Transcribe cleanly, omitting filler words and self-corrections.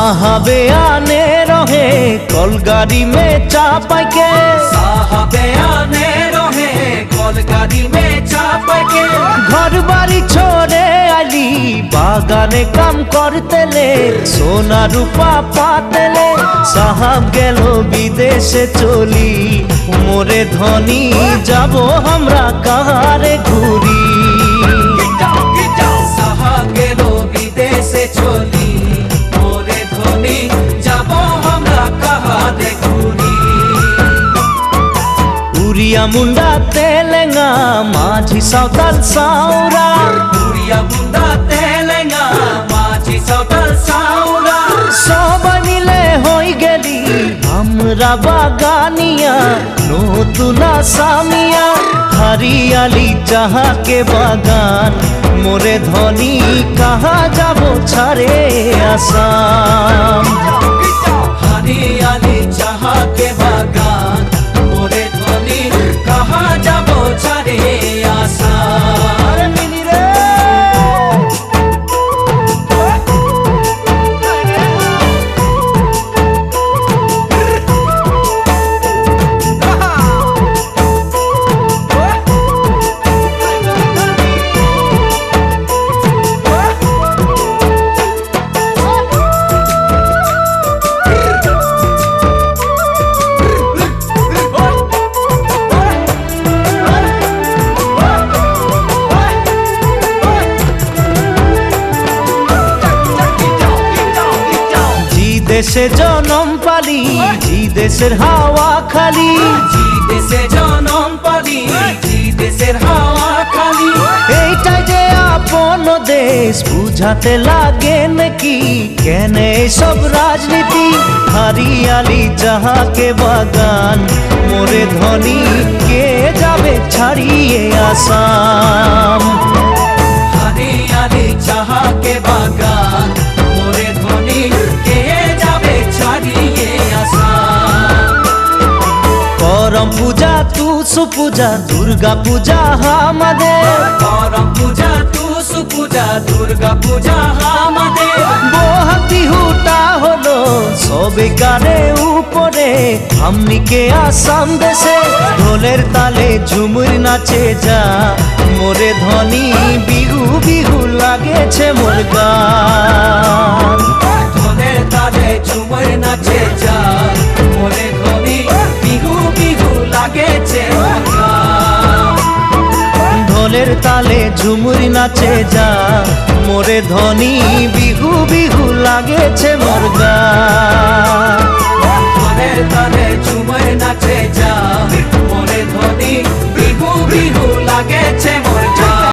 साहबे आने रहे कलगाड़ी में चापा के, साहबे आने रहे कलगाड़ी में चापा के। घर बाड़ी छोड़े आली बागाने काम करते ले, सोना रूपा पाते ले। साहब गेलो विदेशे चली, मोरे धनी जाबो हमरा कहारे घुरी। साहब गेलो विदेशे चली, मोरे धनी जाबो हमरा कहारे घुरी। उड़िया मुंडा तेलेंगा माझी सावताल साउरा, उड़िया मुंडा तेलेंगा माझी सावताल साउरा। सबाई मिले हई गेली हमरा बागानिया, नतुन आसामिया। हरियाली चाहा के बागान, मोरे धनी कहाँ जाबो छाड़े आसाम। हरियाली चाहा के बागान, मोरे धनी कहाँ जाबो छाड़े आसाम। देशे जनम पाली जी देशेर हावा खाली, जी देशे जनम पाली जी देशेर हावा खाली। এইটাই যে আপন দেশ বুঝাতে লাগে নাকি, কেন সব রাজনীতি। হরিয়ালি চাহাকে বাগান, মোরে ধনী কে যাবে ছাড়িয়ে আসাম। हरियाली चाहा के बागान, मोरे धनी के जाबे छाड़िए आसाम। करम पूजा तुसु पूजा दुर्गा पूजा हामादेर, करम पूजा तुसु पूजा दुर्गा पूजा हामादेर। বহাগ বিহুটা হলো সবে গানে উপরে, আমনিকে আসাম দেশে ঢোলের তালে ঝুমুর নাচে যা। মোরে ধনী বিহু বিহু লাগেছে মোর গান। ঢোলের তালে ঝুমুর নাচে যা, মোরে ধনী বিহু বিহু লাগেছে মোর গান। ঢোলের তালে ঝুমুর নাচে যা, মোরে ধনী বিহু বিহু লাগেছে মোর গান।